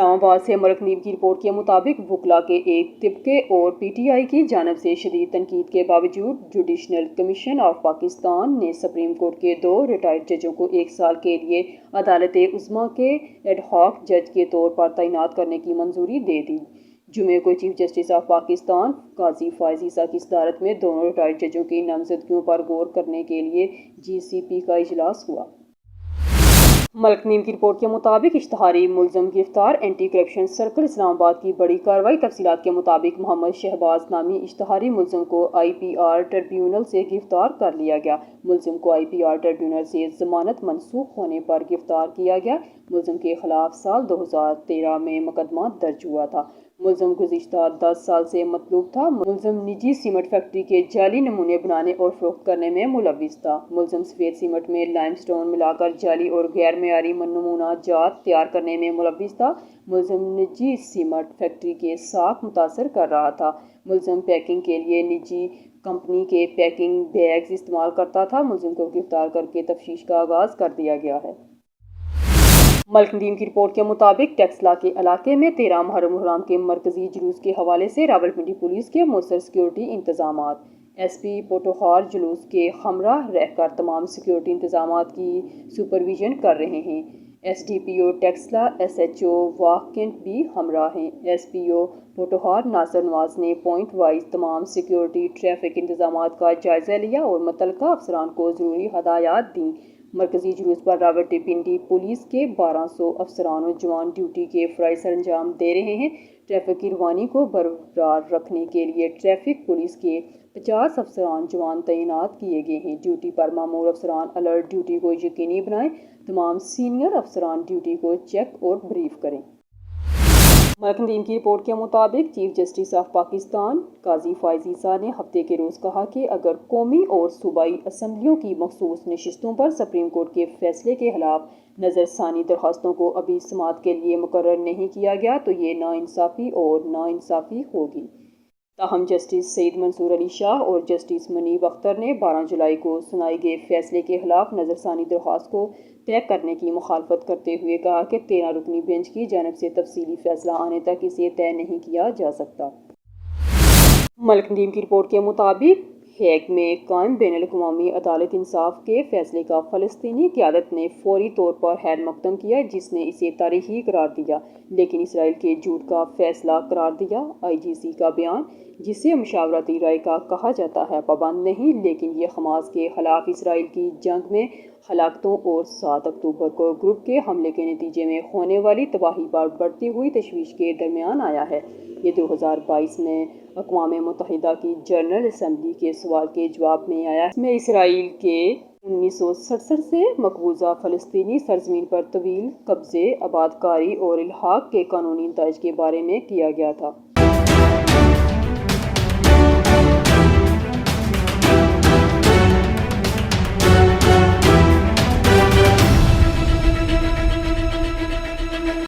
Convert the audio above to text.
اسلام آباد سے ملک نیب کی رپورٹ کے مطابق وکلاء کے ایک طبقے اور پی ٹی آئی کی جانب سے شدید تنقید کے باوجود جوڈیشل کمیشن آف پاکستان نے سپریم کورٹ کے 2 ریٹائرڈ ججوں کو 1 سال کے لیے عدالت عظمیٰ کے ایڈ ہاک جج کے طور پر تعینات کرنے کی منظوری دے دی۔ جمعے کو چیف جسٹس آف پاکستان قاضی فائز عیسیٰ کی صدارت میں دونوں ریٹائرڈ ججوں کی نامزدگیوں پر غور کرنے کے لیے جی سی پی کا اجلاس ہوا۔ ملک نیب کی رپورٹ کے مطابق اشتہاری ملزم گرفتار، اینٹی کرپشن سرکل اسلام آباد کی بڑی کارروائی۔ تفصیلات کے مطابق محمد شہباز نامی اشتہاری ملزم کو آئی پی آر ٹریبیونل سے گرفتار کر لیا گیا۔ ملزم کو آئی پی آر ٹریبیونل سے ضمانت منسوخ ہونے پر گرفتار کیا گیا۔ ملزم کے خلاف سال 2013 میں مقدمہ درج ہوا تھا۔ ملزم گزشتہ 10 سال سے مطلوب تھا۔ ملزم نجی سیمنٹ فیکٹری کے جعلی نمونے بنانے اور فروخت کرنے میں ملوث تھا۔ ملزم سفید سیمنٹ میں لائم سٹون ملا کر جعلی اور غیر معیاری نمونہ جات تیار کرنے میں ملوث تھا۔ ملزم نجی سیمنٹ فیکٹری کے ساکھ متاثر کر رہا تھا۔ ملزم پیکنگ کے لیے نجی کمپنی کے پیکنگ بیگز استعمال کرتا تھا۔ ملزم کو گرفتار کر کے تفتیش کا آغاز کر دیا گیا ہے۔ ملک نیب کی رپورٹ کے مطابق ٹیکسلا کے علاقے میں 13 محرم الحرام کے مرکزی جلوس کے حوالے سے راولپنڈی پولیس کے مؤثر سیکورٹی انتظامات۔ ایس پی پوٹوہار جلوس کے ہمراہ رہ کر تمام سیکورٹی انتظامات کی سپرویژن کر رہے ہیں۔ ایس ڈی پی او ٹیکسلا، ایس ایچ او واہ کینٹ بھی ہمراہ ہیں۔ ایس پی او پوٹوہار ناصر نواز نے پوائنٹ وائز تمام سیکورٹی ٹریفک انتظامات کا جائزہ لیا اور متعلقہ افسران کو ضروری ہدایات دیں۔ مرکزی جلوس پر راولپنڈی پولیس کے 1200 افسران و جوان ڈیوٹی کے فرائض سر انجام دے رہے ہیں۔ ٹریفک کی روانی کو برقرار رکھنے کے لیے ٹریفک پولیس کے 50 افسران جوان تعینات کیے گئے ہیں۔ ڈیوٹی پر مامور افسران الرٹ ڈیوٹی کو یقینی بنائیں۔ تمام سینئر افسران ڈیوٹی کو چیک اور بریف کریں۔ ملک نیب کی رپورٹ کے مطابق چیف جسٹس آف پاکستان قاضی فائز عیسیٰ نے ہفتے کے روز کہا کہ اگر قومی اور صوبائی اسمبلیوں کی مخصوص نشستوں پر سپریم کورٹ کے فیصلے کے خلاف نظر ثانی درخواستوں کو ابھی سماعت کے لیے مقرر نہیں کیا گیا تو یہ ناانصافی اور ناانصافی ہوگی۔ تاہم جسٹس سعید منصور علی شاہ اور جسٹس منیب اختر نے 12 جولائی کو سنائے گئے فیصلے کے خلاف نظر ثانی درخواست کو طے کرنے کی مخالفت کرتے ہوئے کہا کہ 13 رکنی بینچ کی جانب سے تفصیلی فیصلہ آنے تک اسے طے نہیں کیا جا سکتا۔ ملک نیب کی رپورٹ کے مطابق ہیگ میں قائم بین الاقوامی عدالت انصاف کے فیصلے کا فلسطینی قیادت نے فوری طور پر خیر مقدم کیا، جس نے اسے تاریخی قرار دیا لیکن اسرائیل کے جھوٹ کا فیصلہ قرار دیا۔ آئی جی سی کا بیان، جسے مشاورتی رائے کا کہا جاتا ہے، پابند نہیں، لیکن یہ حماس کے خلاف اسرائیل کی جنگ میں ہلاکتوں اور 7 اکتوبر کو گروپ کے حملے کے نتیجے میں ہونے والی تباہی پر بڑھتی ہوئی تشویش کے درمیان آیا ہے۔ یہ 2022 میں اقوام متحدہ کی جنرل اسمبلی کے سوال کے جواب میں آیا، اس میں اسرائیل کے 1967 سے مقبوضہ فلسطینی سرزمین پر طویل قبضے، آباد کاری اور الحاق کے قانونی نتائج کے بارے میں کیا گیا تھا۔